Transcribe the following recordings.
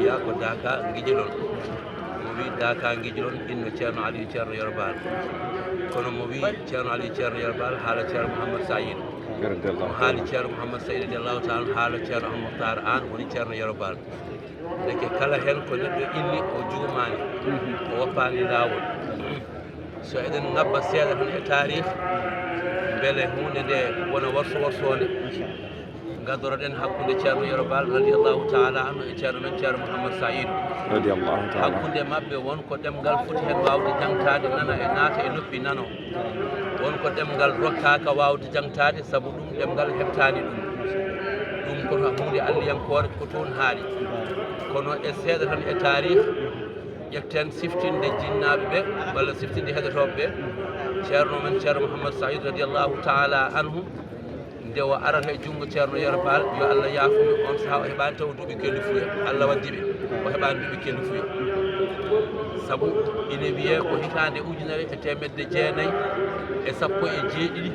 wiya ko Daka Guijilon mo wi Daka Guijilon inno ceerno Aliou ceerno Yero Bal kono mo wi ceerno Aliou ceerno Yero Bal haala ceerno Mouhammad Saïd mo haali ceerno Mouhammad Saïd radiallahu taala haala ceerno Almokhtar an woni ceerno Yero Bal deke kala hen ko neɗɗo inni o juumani o woppani lawol so eɗen ngabba seeɗa tan e tarih beele hunde nde wona worsoworde gaddoroɗen hakkude ceerno Yero Bal radiallahu taala anhu e ceerno men ceerno Mouhammad Saïd radiallahu taala hakkude mabɓe wonko ɗemgal foti hen wawde jangtade nana e naata e noppi nano wonko ɗemgal rokkaka wawde jangtade saabu ɗum ɗemgal heɓtani ɗum kono hunde alliyankore ko toon haaɗi kono e seeɗa tan e tarih ƴetten siftinde jinnaɓe ɓe walla siftinde heɗotoɓe ɓe ceerno men ceerno Mouhammad Saïd radiallahu taala anhu nde o arata e junngo ceerno Yero Bal yo Allah yaafumi on sahaa o heɓani taw duuɓi kelli fuya Allah waddiɓe o heɓani duuɓi kelli fuya saabu ine wiye ko hitande ujunere e temedde jeenayyi e sappo e jeeɗiɗi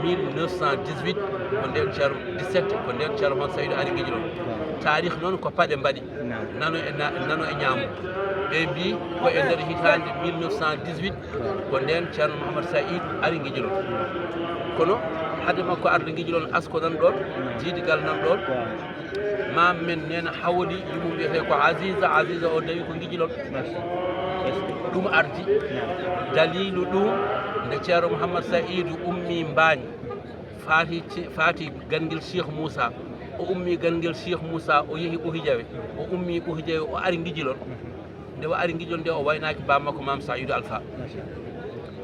1918 ko nden ceerno 17 ko nden ceerno Mouhammad Saïd ari Guijilon tarih noon ko paɗe mbaɗi nano e ñaamu ɓe mbi ko e nder hitande 1918 ko nden ceerno Mouhammad Saïd ari Guijilon kono hade makko arde Guijilon asko nan ɗon jiidigal nan ɗon mam men nena hawli yumum wiyete ko Aziza o dawi ko Guijilon ɗum ardi dalilu ɗum nde ceerno Mouhammad Saïd ummi Mbagne faati gangel Cheikh Moussa o ummi gangel Cheikh Moussa o yeehi Ɓohijawe o ummi Ɓohijawe o ari Guijilon nde o ari Guijilon nde o waynaki bammakko Mam Saïdou Alpha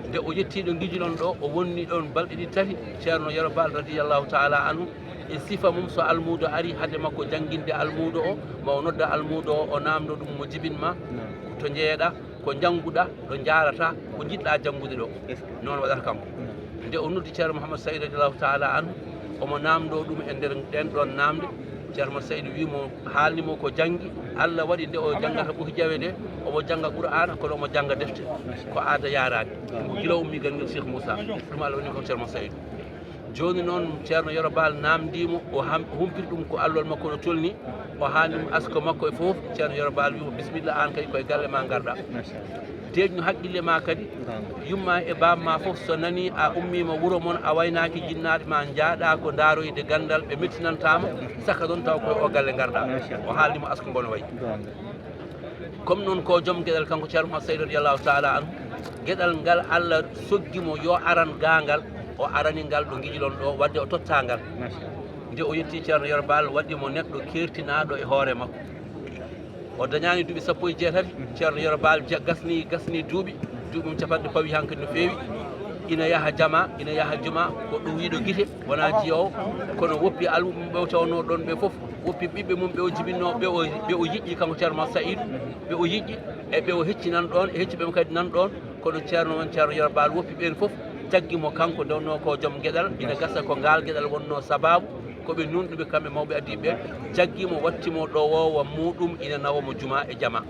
nde o yettiɗo Guijilon ɗo o wonni ɗon balɗe ɗi tati ceerno Yero Bal radiallahu taala anhu e sifa mum so almudo ari hade makko jangguinde almudo o ma o nodda almudo o namdo ɗum mo jibinma to jeeɗa ko jangguɗa ɗo jarata ko jiɗɗa janggude ɗo noon waɗata kanko nde o noddi ceerno Mouhammad Saïd radiallahu taala anhu omo namdo ɗum e nder ɗen ɗon namde ceerno Mouhammad Saïd wimo haalnimo ko janggi Allah waɗi nde o janggata Ɓohijawe nde omo jangga Qur'ana kono omo jangga defte ko aada yarade gila ummi gangel Cheikh Moussa ɗum Allah woni ko ceerno Mouhammad Saïd joni noon ceerno Yero Bal namdimo o humpiri ɗum ko allol makko no tolni o haalnimo asko makko e foof ceerno Yero Bal wimo bisimilla an kadi koye galle ma garɗa deeƴno haqqille ma kadi yumma e bamma foof so nani a ummima wuuro moon a waynaki jinnaɗe ma jaaɗa ko daroyde gandal ɓe mettinantama saka ɗon taw koye o galle garɗa o haalnimo asko ngono wayi comme noon ko joom gueɗal kanko ceerno Mouhammad Saïd radiallahu taala anhu gueɗal ngal Allah soggimo yo aran gangal o arani ngal ɗo Guijilon ɗo wadde o totta ngal nde o yetti ceerno Yero Bal waɗimo neɗɗo kertinaɗo e hoore makko o dañani duuɓi sappo e jeetati ceerno Yero Bal gasni duuɓi mum capanɗe pawi hankkadi no feewi ina yaaha jama ina yaaha juma ko ɗum wiiɗo guite wona jiyowo kono woppi almum ɓe tawno ɗon ɓe foof woppi ɓiɓɓe mum ɓe o jibinno ɓe o yiƴƴi kanko ceerno Mouhammad Saïd ɓe o yiƴƴi e ɓe o hecci nan ɗon e hecci ɓe kadi nan ɗon kono ceerno men ceerno Yero Bal woppi ɓen foof jaggimo kanko ndewno ko joom gueɗal ina gasa ko ngal gueɗal wonno sababu koɓe nunɗuɓe kamɓe mawɓe adiɓe jaggimo wattimo ɗowowa muɗum ina nawamo juma e jama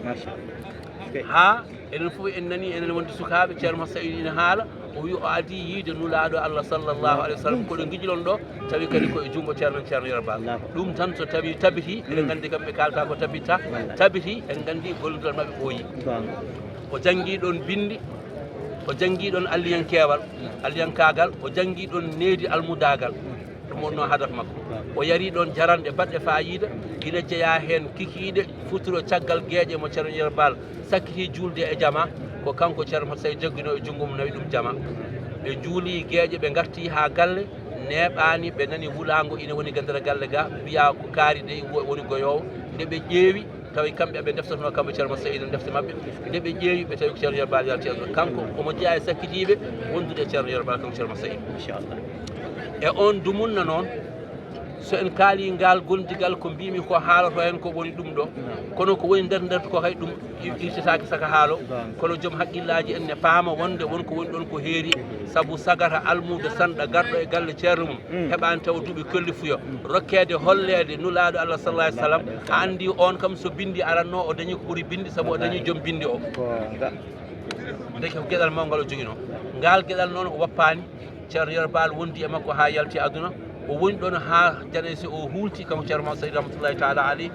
ha enen foof en nani enen wonde sukaɓe ceerno Mouhammad Saïd ina haala o wi o adi yiide nulaɗo Allah sallllahu alayhi wa sallam koɗo Guijilon ɗo tawi kadi koye junggo ceerno Yero Bal ɗum tan so tawi tabiti eɗen gandi kamɓe kalta ko tabitta tabiti en gandi gollidol mabɓe ɓooyi o janggui ɗon bindi o janggui ɗon alliyankagal o janggui ɗon needi almudagal ɗum wonno hadaf makko o yari ɗon jaranɗe baɗɗe fayida ina jeeya hen kikiɗe futuro caggal gueeƴe mo ceerno Yero Bal sakkiti julde e jama ko kanko ceerno Mouhammad Saïd joguino e junggum nawi ɗum jama ɓe juuli gueeƴe ɓe garti ha galle neɓani ɓe nani wuulago ina woni gandira galle ga mbiya ko kaari ɗe woni goyowo nde ɓe ƴeewi tawi kamɓe ɓe deftatono kamɓe ceerno Mouhammad Saïd defte mabɓe nde ɓe ƴeewi ɓe tawi ko ceerno Yero Bal yalti kanko omo jeeya e sakkitiɓe wondude e ceerno Yero Bal kanko ceerno Mouhammad Saïd inchallah e on dumunna noon so en kaali ngal gondigal ko mbimi ko haaloto hen ko woni ɗum ɗo kono ko woni nder ko hay ɗum irtetaki saka haalo kono joom haqqillaji en ne paama wonde wonko woni ɗon ko heeri saabu sagata almude sanɗa garɗo e galle ceerno mum heɓani taw duuɓi kolli fuyo rokkede hollede nulaɗo Allah sallallahu alih w sallam a andi on kam so bindi aranno o dañi ko ɓuuri bindi saabu o dañi joom bindi o deke ko gueɗal mawgal o joguino ngal gueɗal noon o woppani ceerno Yero Bal wondi e makko ha yalti aduna o woni ɗon ha janaysi o hulti kanko ceerno Mouhammad Saïd rahmatullahi taala aleyh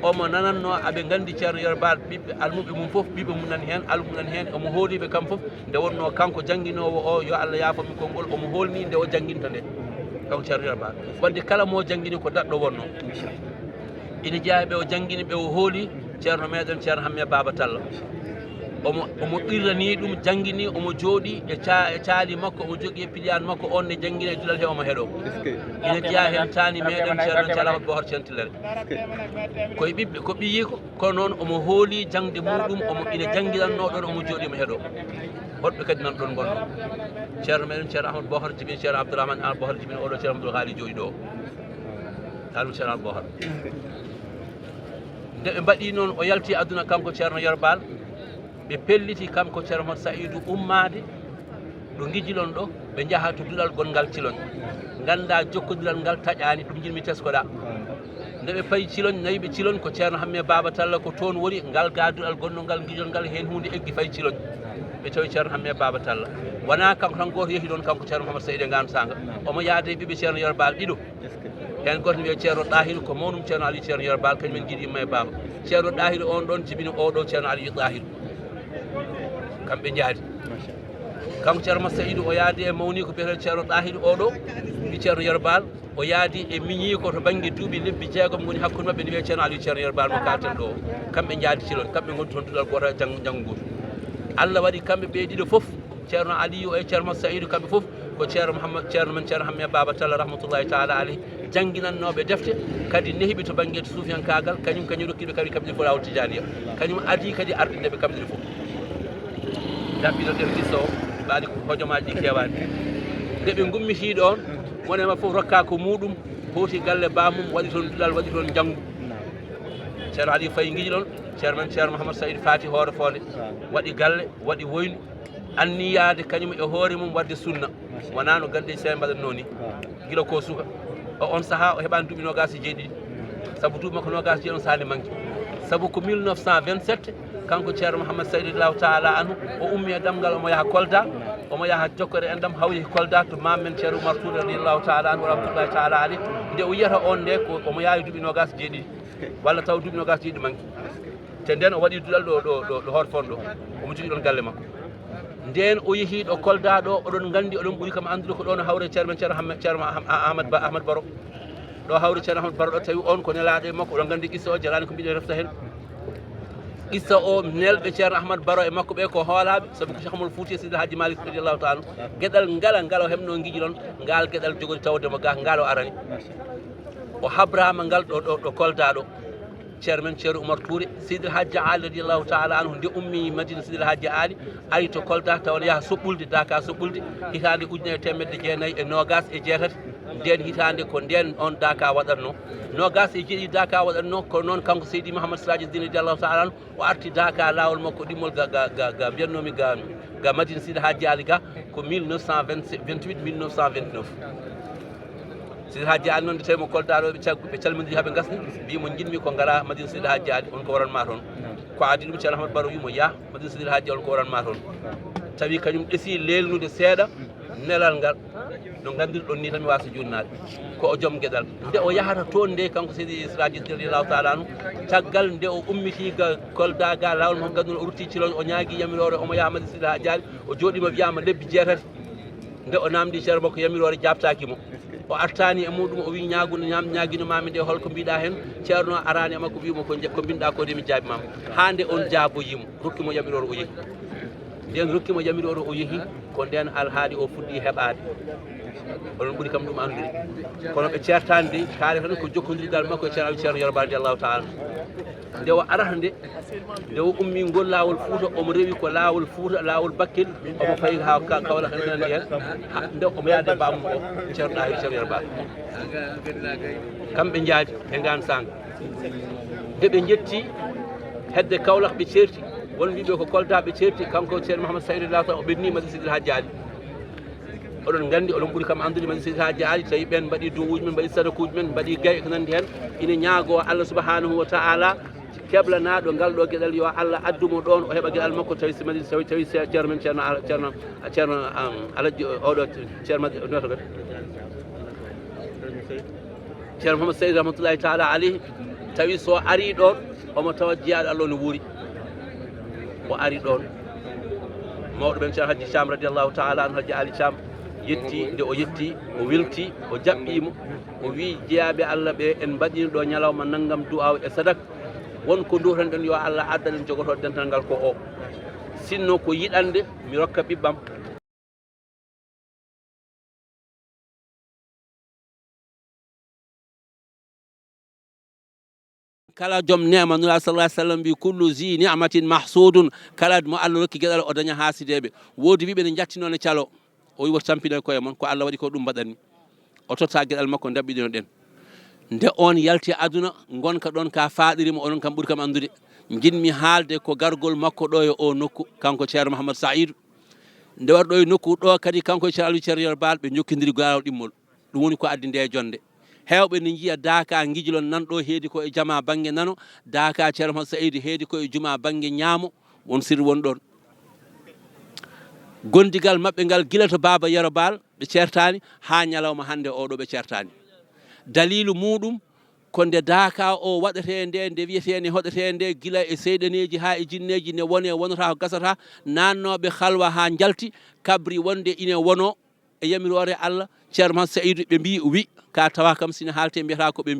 omo nananno aɓe gandi ceerno yerbal ɓiɓɓe almuɓe mum fof ɓiɓɓe mum nani hen almum nani hen omo hooliɓe kam fof nde wonno kanko janguinowo o yo Allah yaafami konngol omo holni nde o janguinta nde kanko ceerno yerbal wadde kala mo janguini ko daɗɗo wonno ina jeeya ɓe o janguini ɓe o hooli ceerno meɗen ceerno Hamme Baba Talla omo ɓirrani ɗum janguini omo jooɗi e caali makko omo jogui e piliyane makko on ne janguini e dulal he omo heeɗo ina jeeya hen tani meɗen ceerno Thialahamadou Bohar Centillere koye ɓiɓɓe ko ɓiyi kono noon omo hooli jangde muɗum ina janguiranno ɗon omo jooɗi omo heeɗo woɗɓe kadi nan ɗon gonɗo ceerno meɗen ceerno Ahmadou Bohar jibini ceerno Abdourahmane Al Bohar jibini oɗo ceerno Abdoul Haali jooɗi ɗo almu ceerno Al Bohar nde ɓe mbaɗi noon o yalti aduna kanko ceerno yerbal ɓe pelliti kanko ceerno Mouhamadou Saïdou ummade ɗo guijilon ɗo ɓe jaaha to duɗal gongal Thilogne ganda jokkodiral ngal taƴani ɗum jinmi teskoɗa nde ɓe payi Thilogne nayiɓe Thilogne ko ceerno Hamme Baba Talla ko toon woni ngal ga duɗal gonno ngal guijol ngal hen hunde eggi fayi Thilogne ɓe tawi ceerno Hamme Baba Talla wona kanko tan goto yeehi ɗon kanko ceerno Mouhamadou Saïdou e gantaga omo yaade ɓiɓe ceerno yerbal ɗiɗo hen goto wiye ceerno Ɗahiru ko mawnum ceerno Aliou ceerno yerbal kañumen jiiɗi yimma e baba ceerno Ɗahiru on ɗon jibini oɗo ceerno Aliou Ɗahiru kamɓe jaadi kanko ceerno Mouhamadou Saïdou o yaadi e mawni ko biyeten ceerno Ɗahiru oɗo wi ceerno yerbal o yaadi e miñi ko to banggue duuɓi lebbi jeegom goni hakkude mabɓe ne wiye ceerno Aliou ceerno yerbal mo kalten ɗo kamɓe jaadi Thilogne kamɓe gondi toon duɗal goto janggo goto Allah waɗi kamɓe ɓe ɗiɗo foof ceerno Aliou e ceerno Mouhamadou Saïdou kamɓe foof ko ceerno men ceerno Hamme Baba Talla rahmatullahi taala alayhi janguinannoɓe defte kadi nehiɓe to banggue suufiyankagal kañum rokkiɓe kadi kamɓe fof lawol tijaniya kañum adi kadi ardineɓe kamɓe fof daɓɓitoɗen liste o mbaɗi hojomaji ɗi kewani nde ɓe gummiti ɗon monema fof rokka ko muɗum hoti galle bamum waɗi toon duɗal waɗi toon janggu ceerno Aliou fayi guiji ɗon ceerno men ceerno Mouhamadou Saïdou faati hoore fonde waɗi galle waɗi woynu anniyade kañum e hoore mum wadde sunna wona no galleji seeɗa mbaɗatno ni guila ko suka o on saaha o heɓani duuɓi nogas e jeeɗiɗi saabu duuɓi makko nogas jeeɗon sahani manque saabu ko 1927 kanko ceerno Mouhamadou Saïdou radiallahu taala anhu o ummi e ɗamgal omo yaaha Kolda omo yaaha jokkore enɗam hawyi Kolda to mammen ceerno Oumar Touré radiallahu taala anhu rahmatullahi taala alayh nde o yiyata on nde ko omo yaawi duuɓi nogas jeeɗiɗi walla taw duuɓi nogas jeeɗiɗi manque te nden o waɗi duɗal ɗo hoore fon ɗo omo jogui ɗon galle makko nden o yeehi ɗo Kolda ɗo oɗon gandi oɗon ɓuuri kam andude ko ɗon hawre ceerno men ceerno Ahmad Baro ɗo hawre ceerno Ahmad Baro ɗo tawi on ko nelaɗo e makko oɗon gandi qissa o jarani ko mbiɗen refta hen qissa o nelɓe ceerno Ahmad Baro e makko ɓe ko hoolaɓe saabu ko Cheikh Oumar Fouti Seydi Hadji Malick radiallahu taala gueɗal ngal o heɓno guiji ɗon ngal gueɗal jogori tawdemo ga ngal o arani o habrama ngal ɗo Kolda ɗo ceerno men ceerno Oumar Touré Seydi Hadji Ali radiallahu taala anhu nde ummi Madina Seydi Hadji Ali ari to Kolda tawa yaha soɓɓulde Daka soɓɓulde hitande ujunere temedde jeenayyi e nogas e jeetati nden hitande ko nden on Daka waɗatno nogas e jeeɗiɗi Daka waɗatno kono noon kanko Seydi Mouhamadou Sirajuddin radiallahu taala anhu o arti Daka lawol makko ɗimmol ga mbiyannomi ga Madina Seydi Hadji Ali ga ko 1928 1929 Seydi Hadji Ali noon nde tawi mo Kolda ɗo ɓe calmodiri haaɓe gasni mbimo jinmi ko ngara Madina Seydi Hadji Ali on ko waranma toon ko adi ɗum ceerno Ahmad Baro wimo ya Madina Seydi Hadji on ko waranma toon tawi kañum ɗeesi lelnude seeɗa nelal ngal no gandirɗon ni tan mi wasa jurnade ko o joom gueɗal nde o yahata toon nde kanko Seydi Sirajuddin radiallahu taala anhu caggal nde o ummiti ga Kolda ga lawol mo ganduno o rutti Thilogne o ñaagui yamirore omo yaha Madina Seydi Hadji Ali o jooɗima wiyama lebbi jeetati nde o namdi ceerno makko yamirore jabtakimo o artani e muɗum o wi ñaguino mami nde holko mbiɗa hen ceerno arani e makko wimo ko binɗa ko de mi jaabimama hande on jaaboyimo rokkimo yamirore o yeehi nden rokkimo yamirore o yeehi ko nden alhaali o fuɗɗi heɓade oɗon ɓuuri kam ɗum andude kono ɓe ceertani de kaare tan ko jokkodirdal makko e ceerno Yerbal radiallahu taala nde o arata nde o ummi ngol lawol Fouta omo rewi ko lawol Fouta lawol Bakel omo fayi ha Kaolack enandi hen nde omo yaade bamum o ceerno Ɗahir ceerno Yerbal kamɓe jaadi e ngan sanga nde ɓe jetti hedde Kaolack ɓe ceerti won wiɓe ko Kolda ɓe ceerti kanko ceerno Mouhamadou Saïdou radiallahu o ɓenni Madina Seydi Hadji Ali oɗon gandi oɗon ɓuuri kam andude Madina Seydi Hadji Ali tawi ɓen mbaɗi duwuji men mbaɗi sadakuji men mbaɗi gaye ko nandi hen ina ñaago Allah subhanahu wa ta'ala keblanaɗo ngal ɗo gueɗal yo Allah addumo ɗon o heeɓa gueɗal makko tawi tawi ceerno men ceerno alaji oɗo ceerno Mouhamadou Saïdou rahmatullahi taala alayhi tawi so ari ɗon omo tawa jeyaɗo Allah no wuuri o ari ɗon mawɗo ɓen ceerno Hadji Thiam radiallahu taala anu Hadji Ali Thiam yetti nde o yetti o welti o jaɓɓimo o wi jeyaɓe Allah ɓe en mbaɗino ɗo ñalawma naggam du'aw e sadak wonko duwatan ɗen yo Allah addanen jogoto dental ngal ko o sinno ko yiɗande mi rokka ɓiɓɓam kala joom nema nura sallah sallam mbi kullu zi ni'matin mahsudun kala mo Allah rokki gueɗal o daña hasideɓe woodi wiɓe ne jattinoone calo o wi woto tampine koye mon ko Allah waɗi ko ɗum mbaɗanni o totta gueɗal makko dabɓiɗino ɗen nde on yalti aduna gonka ɗon ka faɗirimo onon kam ɓuuri kam andude jinmi haalde ko gargol makko ɗo e o nokku kanko ceerno Mouhamadou Saïdou nde war ɗo e nokku ɗo kadi kanko e ceerno Aliou Ceerno Baal ɓe jokkidiri gawol ɗimmol ɗum woni ko addi nde jonde hewɓe ne jiiya Daka guijilon nan ɗo heedi ko e jama banggue nano Daka ceerno Mouhamadou Saïdou heedi ko e juma banggue ñaamo won sirri won ɗon gondigal mabɓe ngal gila to Baba Yero Baal ɓe certani ha ñalawma hande oɗo ɓe certani dalilu muɗum ko nde Daka o waɗete nde wiyete ne hoɗete nde gila e seyɗaneji ha e jinneji ne wone wonata ko gasata nannoɓe halwa ha jalti kabri wonde ine wono e yamirore Allah ceerno Mouhamadou Saïdou ɓe mbi wi ka tawa kam sine haalte mbiyata ko ɓe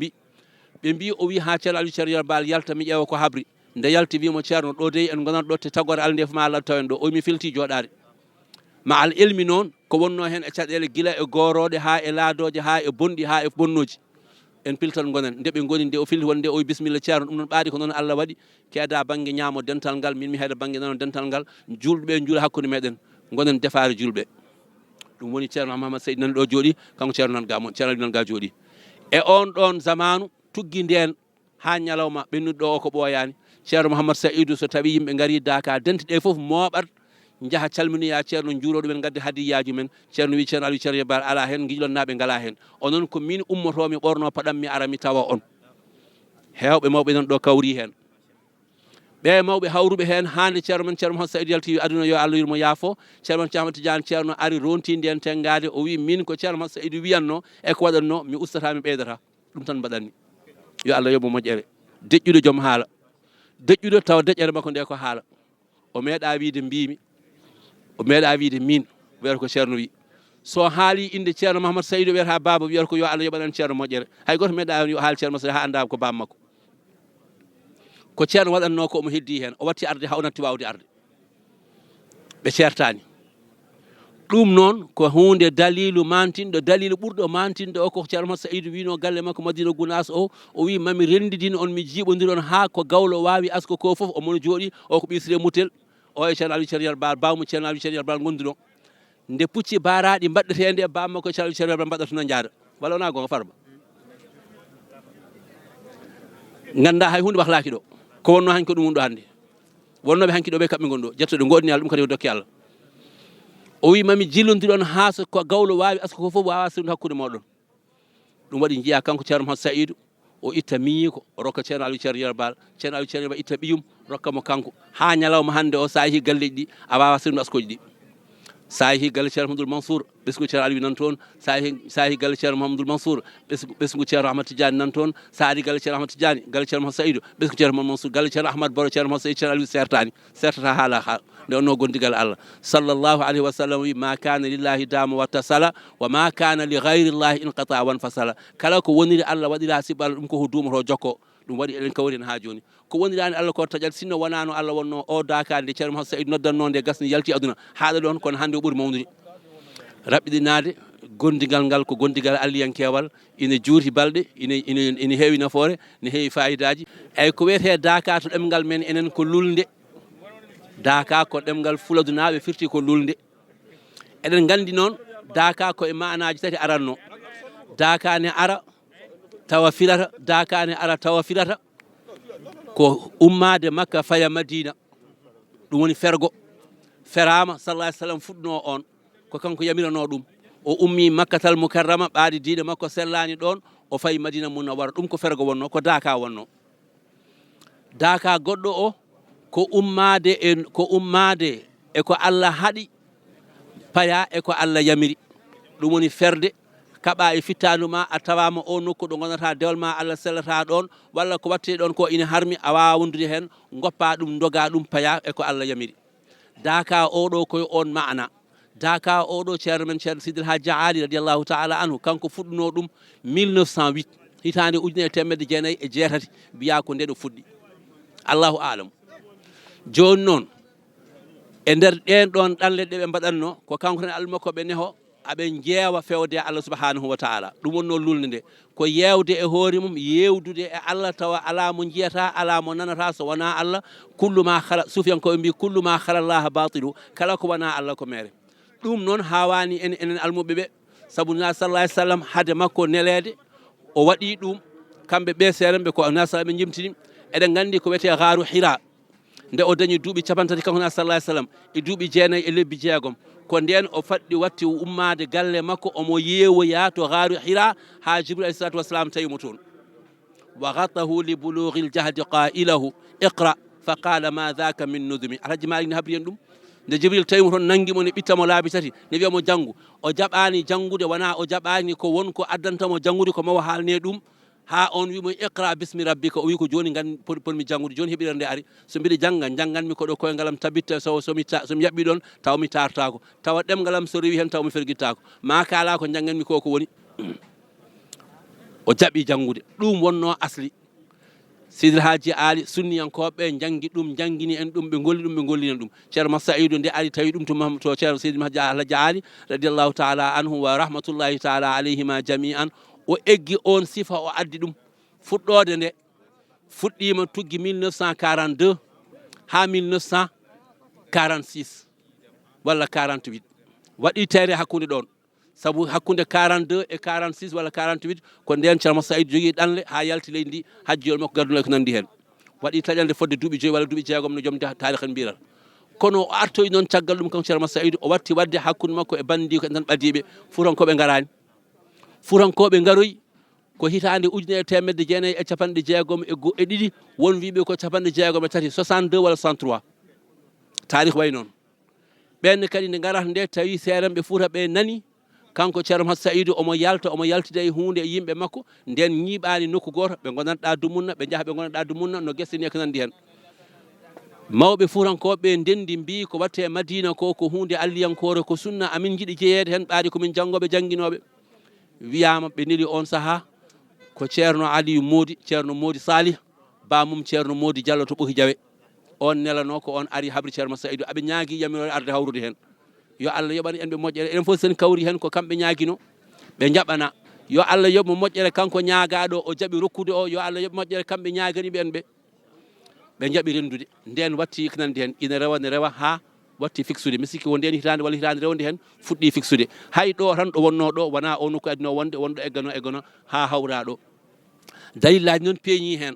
mbi o wi ha ceerno Aliou Ceerno Baal yalta mi ƴeewa ko habri nde yalti wimo ceerno ɗo dey en gonat ɗo te tagore Allah nde foma Allah tawen ɗo o mi filti joɗade ma al ilmi noon ko wonno hen e caɗele gila e goroɗe ha e laadoje ha e bonɗi ha e bonnoji en piltan gonen nde ɓe goni nde o filti wonde o wi bisimilla ceerno ɗum noon ɓaadi ko noon Allah waɗi keeda banggue ñaamo dental ngal min mi heeɗa banggue nano dental ngal julɓe juula hakkude meɗen gonen defare julɓe ɗum woni ceerno Mouhamadou Saïdou nani ɗo jooɗi kanko ceerno nan ga moon ceerno nan ga jooɗi e on ɗon zamanu tuggi nden ha ñalawma ɓennuɗo ɗo o ko ɓooyani ceerno Mouhamadou Saïdou so tawi yimɓe gari Daka dente ɗe foof mooɓat jaaha calminoya ceerno juuroɗo men gadde hadiyaji men ceerno wi ceerno Aliou Ceerno Baal ala hen guijlonnaɓe ngala hen onon ko min ummotomi ɓorno paɗam mi ara mi tawa on hewɓe mawɓe nan ɗo kawri hen ɓe mawɓe hawruɓe hen hande ceerno men ceerno Mouhamadou Saïdou yalti aduna yo Allah yurmo yaafo ceerno men Cheikh Tidiane ceerno ari ronti nden tengade o wi min ko ceerno Mouhamadou Saïdou wiyanno e ko waɗanno mi ustata mi ɓeydata ɗum tan mbaɗanni yo Allah yoɓmo moƴƴere deƴƴude joom haala deƴƴude tawa deƴƴere makko nde ko haala o meeɗa wiide mbimi o meeɗa wiide min wiyata ko ceerno wi so haali inde ceerno Mouhamadou Saïdou wiyata baba wiyata ko yo Allah yoɓanan ceerno moƴƴere hay goto meeɗa yo haali ceerno Saïdou ha anda ko baba makko ko ceerno waɗanno ko omo heddi hen o watti arde ha o natti wawde arde ɓe certani ɗum noon ko hunde dalilu mantinɗo dalilu ɓurɗo mantinɗo o ko ceerno Mouhamadou Saïdou wino galle makko Madina Gounass o wi mami rendidin on mi jiiɓodiron ha ko gawlo wawi asko ko foof omono jooɗi o ko ɓisre mutel o e ceerno Aliou Ceerno Baal bawmo ceerno Aliou Ceerno Baal gonduɗo nde pucci baraɗi mbaɗɗete bamma ko ceerno Aliou Ceerno Baal mbaɗata no jaada walla wona gonga Farba ganda hay hunde wahlaki ɗo ko wonno hanki ko ɗum woni ɗo hannde wonnoɓe hanki ɗo ɓe kamɓe gonɗo jettoɗe godni Allah ɗum kadi o dokki Allah o wi mami jillodiron ha so ko gawlo wawi asko ko foof wawa sirde hakkude moɗon ɗum waɗi jiiya kanko ceerno Mouhamadou Saïdou o itta miñiko o rokka ceerno Aliou Ceerno Baal ceerno Aliou Ceerno Baal itta ɓiyum rokka mo kanko ha ñalawma hande o sa yeehi galleji ɗi a wawa sirde askoji ɗi sa yeehi galle ceerno Mouhamadoul Mansour ɓesgu ceerno Aliou nan toon sa yeehi galle ceerno Mouhamadoul Mansour ɓesgu ceerno Ahmad Tidiane nan toon sa ari galle ceerno Ahmad Tidiane galle ceerno Mouhamadou Saïdou ɓesgu ceerno Mouhamadoul Mansour galle ceerno Ahmad Baro ceerno Mouhamadou Saïdou ceerno Aliou certani certata haala ha nde onno gondigal Allah sallllahu alayhi wa sallam wi ma kana lillahi dama wattasala wa ma kana li gayrillahi inqata wan fasala kala ko woniri Allah waɗira sibba Allah ɗum ko duumoto jokko ɗum waɗi eɗen kawri hen ha joni ko wonirani Allah ko taƴat sinno wonano Allah wonno o Daka nde ceerno Mouhamadou Saïdou noddanno nde gasni yalti aduna haɗa ɗon kono hande o ɓuuri mawnude raɓɓiɗinade gondigal ngal ko gondigal alliyankewal ina juuti balɗe ina heewi nafoore ne heewi fayidaji eyyi ko wiyete Daka to ɗemgal men enen ko lulde Daka ko ɗemgal fuladunaɓe firti ko lulde eɗen gandi noon Daka ko e manaji tati aranno Daka ne ara tawa filata Daka ne ara tawa filata ko ummade Makka faya Madina ɗum woni fergo ferama sallah alih sallam fuɗɗino on ko kanko yamirano ɗum o ummi Makkatal Mukarrama ɓaadi diine makko sellani ɗon o fayi Madina Munawwara ɗum ko fergo wonno ko Daka wonno Daka goɗɗo o ko ummade e ko Allah haɗi paya e ko Allah yamiri ɗum woni ferde kaɓa e fittanu ma a tawama o nokku ɗo gonata dewal ma Allah sellata ɗon walla ko watte ɗon ko ina harmi a wawa wondude hen goppa ɗum doga ɗum paya e ko Allah yamiri daka oɗo koye on maana daka oɗo ceerno men ceerno Sidil Hadji Ali radiallahu taala anhu kanko fuɗɗuno ɗum 1908 hitande ujunere temedde jeenayyi e jeetati mbiya ko nde ɗo fuɗɗi Allahu alam joni noon e nder ɗen ɗon ɗanle ɗe ɓe mbaɗanno ko kanko tan almakko ɓe neho aɓe jeewa fewde Allah subhanahu wa taala ɗum wonno lulde nde ko yewde e hoore mum yewdude e Allah tawa ala mo jiyata ala mo nanata so wona Allah kullu ma khala sufiyankoɓe mbi kullu ma khala Allah batilu kala ko wona Allah ko mere ɗum noon hawani enen almuɓe ɓe saabu na sallallahu alaihi wasallam hade makko nelede o waɗi ɗum kamɓe ɓe seerenɓe ko na sallam ɓe jimtini eɗen gandi ko wiyete gaaru hira nde o dañi duuɓi capantati kanko na sallallahu alaihi wasallam e duuɓi jeenayyi e lebbi jeegom ko nden o faɗɗi watti ummade galle makko omo yeewoya to gaaru hira ha jibril alayhi salatu wassalam tawimo toon wa ghatahu li bulughil jahdi qailahu iqra fa qala ma dhaka min nudumi alhaji malik ne habri en ɗum nde jibril tawimo toon nanguimo ne ɓittamo laabi tati ne wiyamo janggu o jaɓani janggude wona o jaɓani ko wonko addantamo janggude ko mawo haalne ɗum ha on wimo iqra bismi rabbika o wi ko joni gan ponmi janggude joni heɓira nde ari so mbiɗa jangga janganmi ko ɗo koyngalam tabitta somi yaɓɓi ɗon taw mi tartako tawa ɗemgalam so rewi hen taw mi ferguittako ma kala ko janganmi ko woni o jaɓi jangude ɗum wonno asli Sidil Hadji Ali sunniyankoɓe jangi ɗum jangini en ɗum ɓe golli ɗum ɓe gollinen ɗum ceerno Massaidou nde ari tawi ɗum to ceerno Sidil Hadji Ali radiallahu taala anhu wa rahmatullahi taala alayhima jami'an o eggi on sifa o addi ɗum fuɗɗode nde fuɗɗima tuggi 1942 ha 1946 walla 48 waɗi tere hakkude ɗon saabu hakkude 42 e 46 walla 48 ko nden ceerno Massaidou jogui ɗanle ha yalti leydi ndi hajjiyol makko gadduno ko nandi hen waɗi taƴande fodde duuɓi 5 walla duuɓi 6 no joom taarih en mbirata kono o artoyi noon caggal ɗum kanko ceerno Massaidou o watti wadde hakkude makko e bandi ko tan ɓadiɓe furankoɓe garani furankoɓe garoyi ko hitande ujunere temedde jeenayyi e capanɗe jeegom e ɗiɗi won wiɓe ko capanɗe jeegom e tati 62 walla 63 tarih way noon ɓenne kadi nde garata nde tawi seerenɓe Fouta ɓe nani kanko ceerno Massaidou omo yaltida e hunde e yimɓe makko nden ñiɓani nokku goto ɓe gonanɗa dumunna ɓe jaaha ɓe gonanɗa dumunna no guessini ko nandi hen mawɓe furankoɓe ndendi mbi ko watte Madina ko hunde alliyankore ko sunna amin jiiɗi jeeyede hen ɓaadi komin janggoɓe jangguinoɓe wiyama ɓe neli on saaha ko ceerno Aliou Modi ceerno Modi Salih bamum ceerno Modi Diallo to Ɓoki Diawe on nelano ko on ari habri ceerno Massaidou aɓe ñaagui yamirore arde hawrude hen yo Allah yoɓan en ɓe moƴƴere enen fof sen kawri hen ko kamɓe ñaaguino ɓe jaɓana yo Allah yoɓmo moƴƴere kanko ñaagaɗo o jaaɓi rokkude o yo Allah yoɓ moƴƴere kamɓe ñaaganiɓe en ɓe jaaɓi rendude nden watti ko nandi hen ina rewa ne rewa ha watti fixude mi sikki wonde hen hitande walla hitande rewde hen fuɗɗi fixude hay ɗo tan ɗo wonno ɗo wona o nokku adino wonde wonɗo eggano ha hawra ɗo dalillaji noon peeñi hen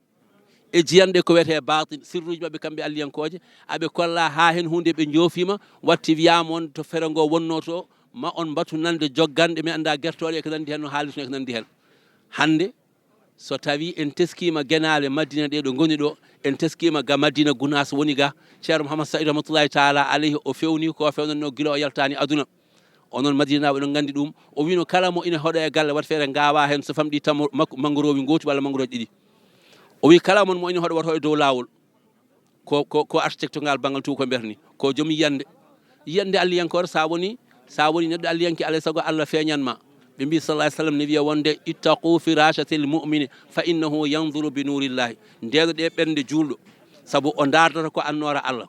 e jiyande ko wiyete batin sirruji mabɓe kamɓe alliyankoje aɓe kolla ha hen hunde ɓe joofima watti wiyama on to fere ngo wonno to ma on mbatu nande jogganɗe mi anda guertoɗe ko nandi hen no haalirno ko nandi hen hande so tawi en teskima guenale Madina ɗe ɗo goni ɗo en teskima ga Madina Gounass woni ga ceerno Mouhammad Saïd rahmatullahi taala alayhi o fewni ko fewnanno guila o yaltani aduna onon Madinaɓe ɗon gandi ɗum o wino kala mo ina hoɗo e galle wat feere gawa hen so famɗi tammo mangorowi gooti walla mangoroji ɗiɗi o wi kala mon mo ina hoɗo wato e dow lawol ko architecte ngal bangal tuba ko mbiyata ni ko joom yiyande alliyankore sa woni neɗɗo alliyanke alay saago Allah feeñanma ɓe mbi sallallahu alayhi wasallam ne wiya wonde ittaqu firashatil mu'mini fa innahu yanzuru bi nurillahi ndeɗo ɗe ɓernde julɗo saabu o dardata ko annora Allah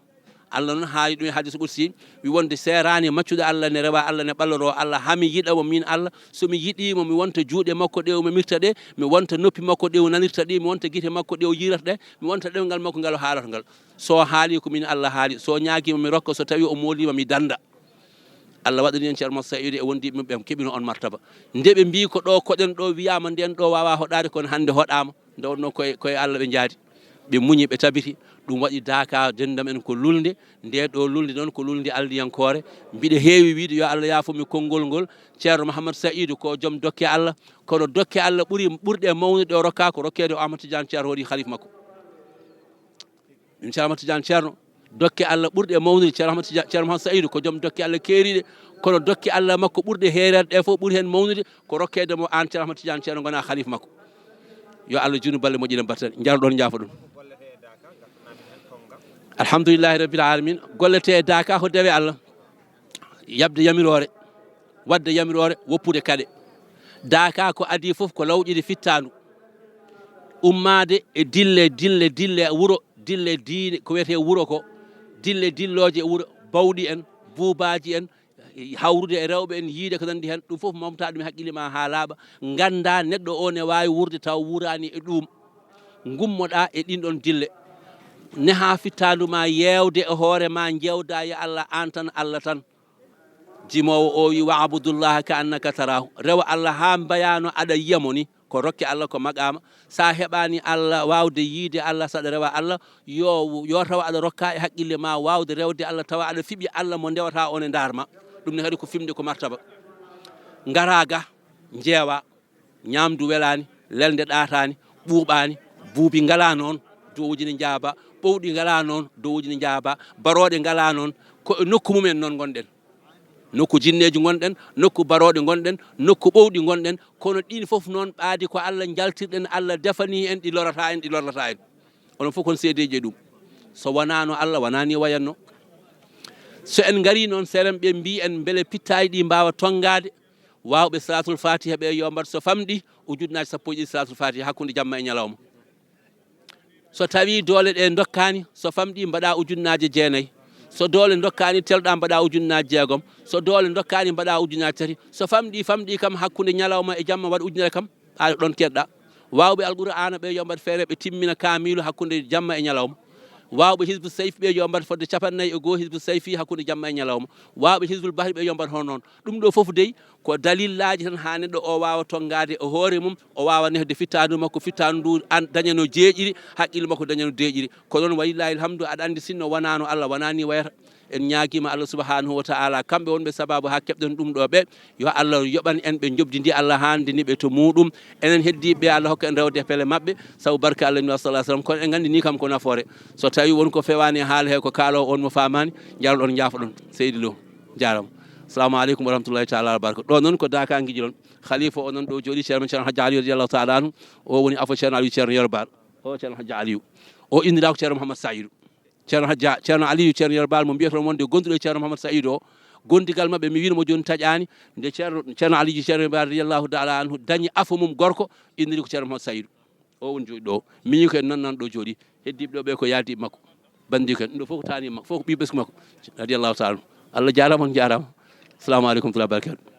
noon haali ɗum e hadis ɓursi wi wonde serani maccuɗo Allah ne rewa Allah ne ɓalloro Allah hami yiɗamo min Allah somi yiɗimo mi wonta juuɗe makko ɗe o mamirta ɗe mi wonta noppi makko ɗe o nanirta ɗi mi wonta guite makko ɗe o yirata ɗe mi wonta ɗemgal makko ngal o haalata ngal so haali ko min Allah haali so ñaaguima mi rokka so tawi o molima mi danda Allah waɗani en ceerno Saïdou e wondiɓe ɓe keɓino on martaba nde ɓe mbi ko ɗo koɗen ɗo wiyama nden ɗo wawa hoɗade kono hande hoɗama nde wonno koye Allah ɓe jaadi ɓe muñi ɓe tabiti ɗum waɗi daka dendam en ko lulde nde ɗo lulde noon ko lulde alliyankore mbiɗa heewi wiide yo Allah yaafumi konngol ngol ceerno Mouhammad Saïdou ko joom dokke Allah kono dokke Allah ɓurɗe mawnude o rokka ko rokkede o Amadou Tidiane ceerno hoɗi khalife makko min ceerno Amadou Tidiane ceerno dokke Allah ɓurɗe e mawnude ceerno Mahamadou Saydou ko joom dokke Allah keeriɗe kono dokke Allah makko ɓurɗe heerede ɗe fof ɓuuri hen mawnude ko rokkede mo an ceerno Ahmad Tidiane ceerno gona khalifa makko yo Allah junu balle moƴƴina batten jaruɗon jaafa ɗum alhamdulillahi rabbil alamin gollete Daka ko dewe Allah yabde yamirore wadde yamirore woppude kade Daka ko adi fof ko lawƴide fittandu ummade e dille wuro dille diine ko wiyete wuro ko dille dilloje e wuro bawɗi en buubaji en hawrude e rewɓe en yiide ko nandi hen ɗum fof momta ɗum e haqqille ma ha laaɓa ganda neɗɗo o ne wawi wurde taw wurani e ɗum gummoɗa e ɗin ɗon dille neha fittandu ma yewde e hoore ma jewda ya Allah an tan Allah tan jimowo o wi wa'budullaha ka annaka tarahu rewa Allah ha mbayano aɗa yiyamo ni ko rokke Allah ko magama sa heɓani Allah wawde yiide Allah saɗa rewa Allah yo tawa aɗa rokka e haqqille ma wawde rewde Allah tawa aɗa fiɓi Allah mo ndewata on e darma ɗum ne kadi ko fimde ko martaba garaga jeewa ñamdu welani lelde ɗatani ɓuuɓani buubi ngala noon dowuji ne jaaba ɓowɗi ngala noon dowuji ne jaaba baroɗe ngala noon ko nokku mumen noon gonɗen nokku jinneji gonɗen nokku baroɗe gonɗen nokku ɓowɗi gonɗen kono ɗin fof noon ɓaadi ko Allah jaltirɗen Allah defani en ɗi lorata en onon fof kon seedeji ɗum so wonano Allah wonani wayanno so en gari noon seren ɓe mbi en beele pittaji ɗi mbawa tongade wawɓe salatul fatiha ɓe yo mbat so famɗi ujunnaji 10 salatul fatiha hakkude jamma e ñalawma so tawi doole ɗe dokkani so famɗi mbaɗa ujunnaji 9 so doole dokkani telɗa mbaɗa ujunnaji 6 so doole dokkani mbaɗa ujunnaji 3 so famɗi kam hakkude ñalawma e jamma waɗa ujunere kam a ɗon keɗɗa wawɓe alqur'ana ɓe yo mbat feere ɓe timmina kamilu hakkude jamma e ñalawma wawɓe hisbu sayfi ɓe yo mbat fodde 45 hisbu sayfi hakkude jamma e ñalawma wawɓe hisbul bahri ɓe yo mbat hono noon ɗum ɗo foof dey ko dalillaji tan ha neɗɗo o wawa tongade e hoore mum o wawa nehde fittandu makko fittandu ndu dañano jeeƴiri haqqille makko dañano deeƴiri ko noon walillahi alhamdu aɗa andi sinno wonano Allah wonani wayata en ñaguima Allah subhanahu wa ta'ala kamɓe wonɓe sababu ha keɓɗen ɗum ɗo ɓe yo Allah yoɓan en ɓe jobdidi Allah handiniɓe to muɗum enen heddiɓe Allah hokka en rewde pelle mabɓe sabu barka Allah ni sallallahu alaihi wasallam kono en gandi ni kam ko nafoore so tawi wonko fewani haala he ko kaalowo on mo famani jaroɗon jaafoɗon seydi Lo jarama assalamu aleykum wa rahmatullahi taala wa barakatu ɗo noon ko Daka guijiɗon khalifa o noon ɗo jooɗi ceerno Hadji Aliou radiyallahu taala anhu o woni afo ceerno Aliou ceerno Yerbal o ceerno Hadji Aliou o innira ko ceerno Mouhamadou Saïdou ceerno Aliou ceerno Yerbal mo mbiyata wonde gonduɗo e ceerno Mouhamadou Saïdou o gondigal mabɓe mi winomo joni taƴani nde ceerno Aliou ceerno Yerbal radiyallahu taala anhu dañi afo mum gorko inniri ko ceerno Mouhamadou Saïdou o woni jooɗi ɗo miñi ko en nan ɗo jooɗi heddiɓe ɗo ɓe ko yaldiɓe makko bandi ko en ɗum ɗo fof ko tani makko fof ko ɓi ɓesgu makko radiyallahu taala Allah jarama on jarama assalamu aleykum wa rahmatullahi wa barakatuh